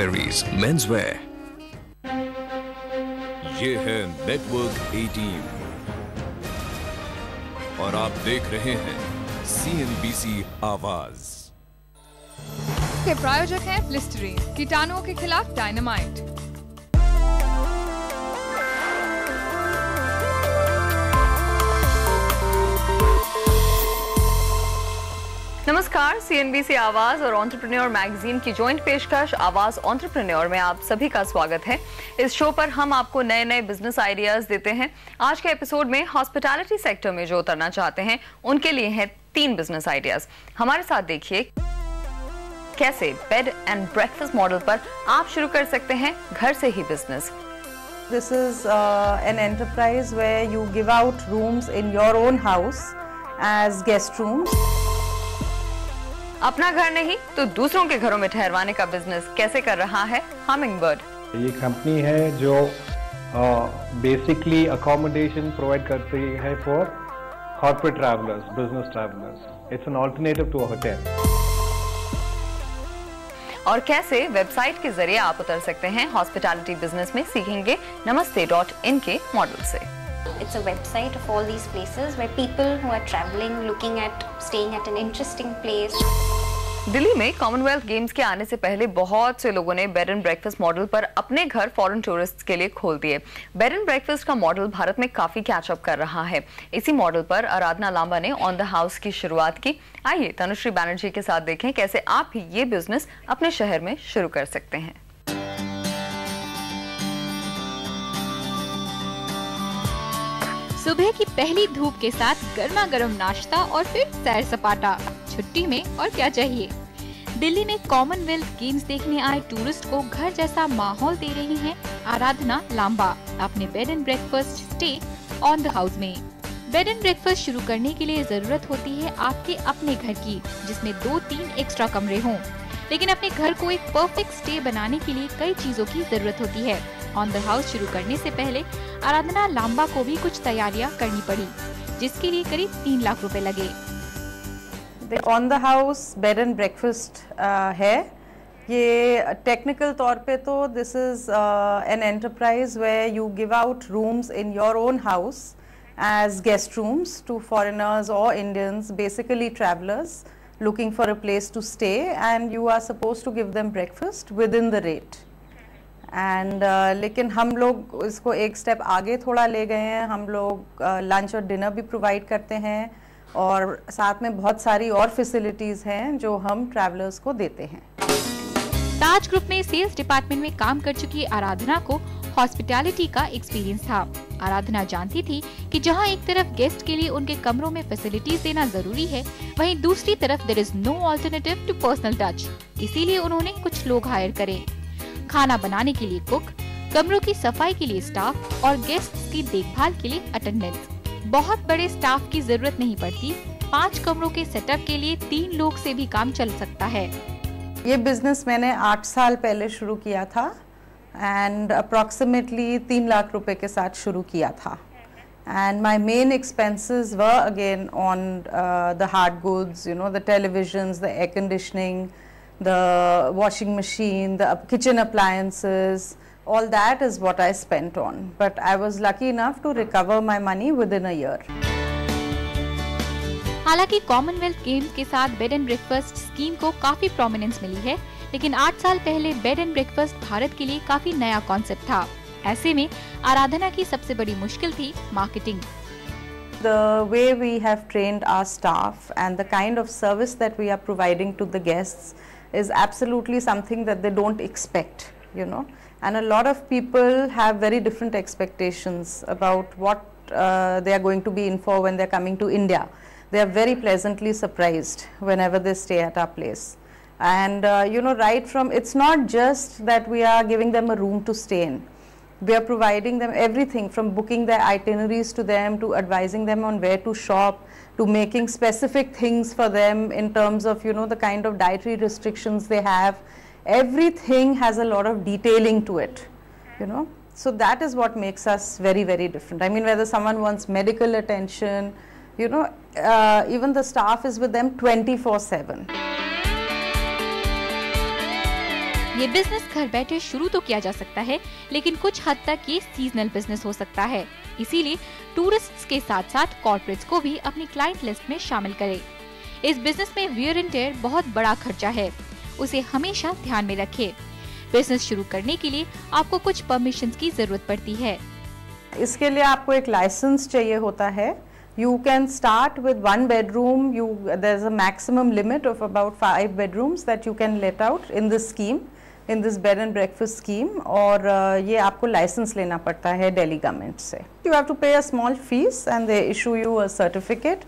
Strawberries Menswear. ये है network 18 और आप देख रहे हैं CNBC आवाज के प्रायोजक हैं लिस्टरीन, कीटाणुओं के खिलाफ डायनामाइट। नमस्कार, CNBC आवाज और एंटरप्रेन्योर मैगजीन की जॉइंट पेशकश आवाज एंटरप्रेन्योर में आप सभी का स्वागत है। इस शो पर हम आपको नए नए बिजनेस आइडियाज देते हैं। आज के एपिसोड में हॉस्पिटैलिटी सेक्टर में जो उतरना चाहते हैं उनके लिए हैं 3 बिजनेस आइडियाज। हमारे साथ देखिए कैसे बेड एंड ब्रेकफास्ट मॉडल पर आप शुरू कर सकते हैं घर से ही business. This is an enterprise where you give out rooms in your own house as guest rooms. अपना घर नहीं तो दूसरों के घरों में ठहरवाने का बिजनेस कैसे कर रहा है हमिंगबर्ड। ये कंपनी है जो बेसिकली अकोमोडेशन प्रोवाइड करती है for corporate travellers, business travellers. It's an alternative to a hotel. और कैसे वेबसाइट के जरिए आप उतर सकते हैं हॉस्पिटैलिटी बिजनेस में, सीखेंगे namaste.in के मॉडल से। It's a website of all these places where people who are traveling, looking at staying at an interesting place. Delhi में कॉमनवेल्थ गेम्स के आने से पहले बहुत से लोगों ने बेड एंड ब्रेकफास्ट मॉडल पर अपने घर फॉरेन टूरिस्ट्स के लिए खोल दिए। बेड एंड ब्रेकफास्ट का मॉडल भारत में काफी कैचअप कर रहा है। इसी मॉडल पर आराधना लांबा ने ऑन द हाउस की शुरुआत की। आइए तनुश्री बैनर्जी के साथ देखें कैसे आप भी ये बिजनेस अपने शहर में शुरू कर सकते हैं। सुबह की पहली धूप के साथ गर्मा गर्म नाश्ता और फिर सैर सपाटा। छुट्टी में और क्या चाहिए। दिल्ली में कॉमनवेल्थ गेम्स देखने आए टूरिस्ट को घर जैसा माहौल दे रही हैं आराधना लांबा अपने bed and breakfast stay on the house में। बेड एंड ब्रेकफास्ट शुरू करने के लिए जरूरत होती है आपके अपने घर की, जिसमें 2-3 एक्स्ट्रा कमरे हों। लेकिन अपने घर को एक परफेक्ट स्टे बनाने के लिए कई चीजों की जरूरत होती है। ऑन द हाउस शुरू करने से पहले आराधना लांबा को भी कुछ तैयारियां करनी पड़ी, जिसके लिए करीब 3 लाख रुपए लगे। On the house bed and breakfast है। ये टेक्निकल तौर पे तो this is an enterprise where you give out rooms in your own house as guest rooms to foreigners और Indians, basically travellers looking for a place to stay, and you are supposed to give them breakfast within the rate. And लेकिन हम लोग इसको एक step आगे थोड़ा ले गए हैं। हम लोग लंच और डिनर भी प्रोवाइड करते हैं और साथ में बहुत सारी और फैसिलिटीज हैं जो हम ट्रैवलर्स को देते हैं। ताज ग्रुप में सेल्स डिपार्टमेंट में काम कर चुकी आराधना को हॉस्पिटैलिटी का एक्सपीरियंस था। आराधना जानती थी कि जहां एक तरफ गेस्ट के लिए उनके कमरों में फैसिलिटीज देना जरूरी है, वहीं दूसरी तरफ there is no alternative to personal touch. इसीलिए उन्होंने कुछ लोग हायर करे, खाना बनाने के लिए कुक, कमरों की सफाई के लिए स्टाफ और गेस्ट्स की देखभाल के लिए अटेंडेंट्स। बहुत बड़े स्टाफ की जरूरत नहीं पड़ती। 5 कमरों के सेटअप के लिए 3 लोग से भी काम चल सकता है। ये बिजनेस मैंने 8 साल पहले शुरू किया था एंड अप्रॉक्सीमेटली 3 लाख रुपए के साथ शुरू किया था। And my main expenses were again on the hard goods, you know, the televisions, the air conditioning, the washing machine, the kitchen appliances, all that is what I spent on. But I was lucky enough to recover my money within a year. हालांकि Commonwealth games के साथ bed and breakfast scheme को काफी prominence मिली है, लेकिन 8 साल पहले bed and breakfast Bharat के लिए काफी नया कॉन्सेप्ट था। ऐसे में आराधना की सबसे बड़ी मुश्किल थी marketing. The way we have trained our staff and the kind of service that we are providing to the guests is absolutely something that they don't expect, you know, and a lot of people have very different expectations about what they are going to be in for when they are coming to India. They are very pleasantly surprised whenever they stay at our place. And you know, right from, it's not just that we are giving them a room to stay in. We are providing them everything from booking their itineraries to them, to advising them on where to shop, to making specific things for them in terms of, you know, the kind of dietary restrictions they have. Everything has a lot of detailing to it, you know. So that is what makes us very, very different. I mean, whether someone wants medical attention, you know, even the staff is with them 24/7. ये business घर बैठे शुरू तो किया जा सकता है, लेकिन कुछ हद तक ये सीजनल बिजनेस हो सकता है। इसीलिए टूरिस्ट्स के साथ साथ कॉर्पोरेट्स को भी अपनी क्लाइंट लिस्ट में शामिल करें। इस बिजनेस में वियर एंड टेयर बहुत बड़ा खर्चा है, उसे हमेशा ध्यान में रखें। बिजनेस शुरू करने के लिए आपको कुछ परमिशंस की जरूरत पड़ती है। इसके लिए आपको एक लाइसेंस चाहिए होता है। You can start with 1 bedroom. There's a maximum limit of about 5 bedrooms that you can let out in this scheme, in this bed and breakfast scheme. और ये आपको लाइसेंस लेना पड़ता है दिल्ली गवर्नमेंट से। You have to pay a small fees and they issue you a certificate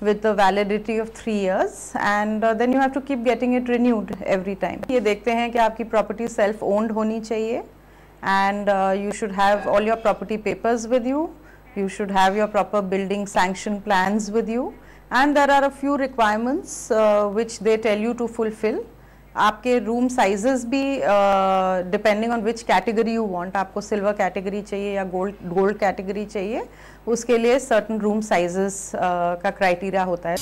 with the validity of 3 years, and then you have to keep getting it renewed every time. ये देखते हैं कि आपकी property self owned होनी चाहिए, and you should have all your property papers with you. You should have your proper building sanction plans with you, and there are a few requirements which they tell you to fulfill. आपके room sizes भी depending on which category you want, आपको silver category चाहिए या gold category चाहिए, उसके लिए certain room sizes का criteria होता है।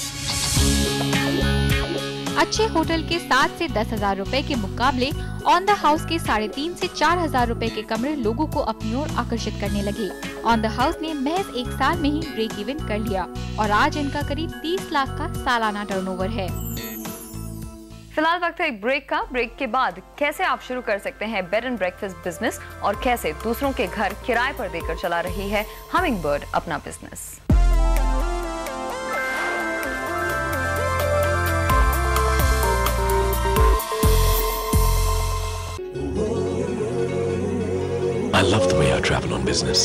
अच्छे होटल के 7 से 10,000 रुपए के मुकाबले ऑन द हाउस के 3,500 से 4,000 रुपए के कमरे लोगों को अपनी ओर आकर्षित करने लगे। ऑन द हाउस ने महज 1 साल में ही ब्रेक इवन कर लिया और आज इनका करीब 30 लाख का सालाना टर्नओवर है। फिलहाल वक्त है एक ब्रेक का। ब्रेक के बाद कैसे आप शुरू कर सकते हैं बेड एंड ब्रेकफास्ट बिजनेस और कैसे दूसरों के घर किराए पर देकर चला रही है हमिंगबर्ड अपना business. I love the way I travel on business.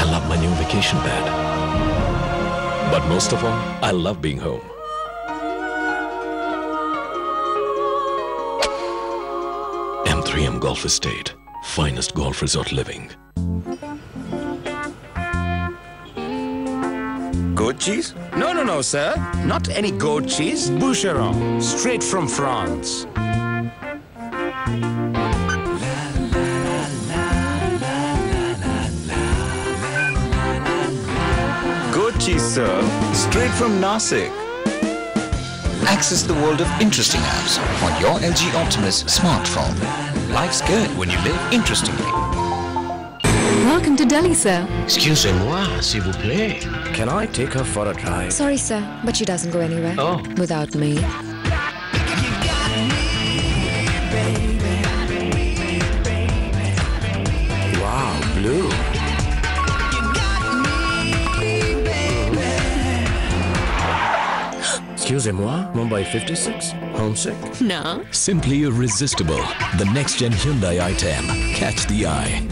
I love my new vacation bed. But most of all, I love being home. M3M Golf Estate, finest golf resort living. Goat cheese? No, sir. Not any goat cheese. Boucheron, straight from France. Goat cheese, sir. Straight from Nasik. Access the world of interesting apps on your LG Optimus smartphone. Life's good when you live interestingly. Welcome to Delhi, sir. Excusez-moi, s'il vous plaît. Can I take her for a drive? Sorry, sir, but she doesn't go anywhere. Oh. Without me. Wow, blue. Excusez-moi, Mumbai 56, homesick? No. Simply irresistible. The next-gen Hyundai i10. Catch the eye.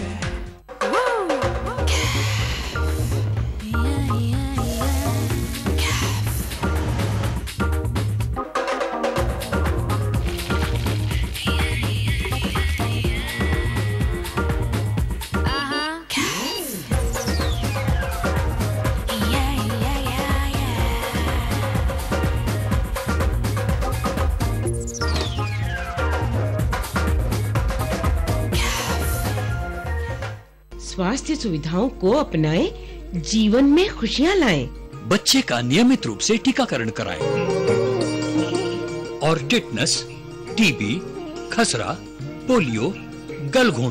स्वास्थ्य सुविधाओं को अपनाएं, जीवन में खुशियां लाएं। बच्चे का नियमित रूप से टीकाकरण कराएं और टिटनस, टीबी, खसरा, पोलियो, गलघोंटू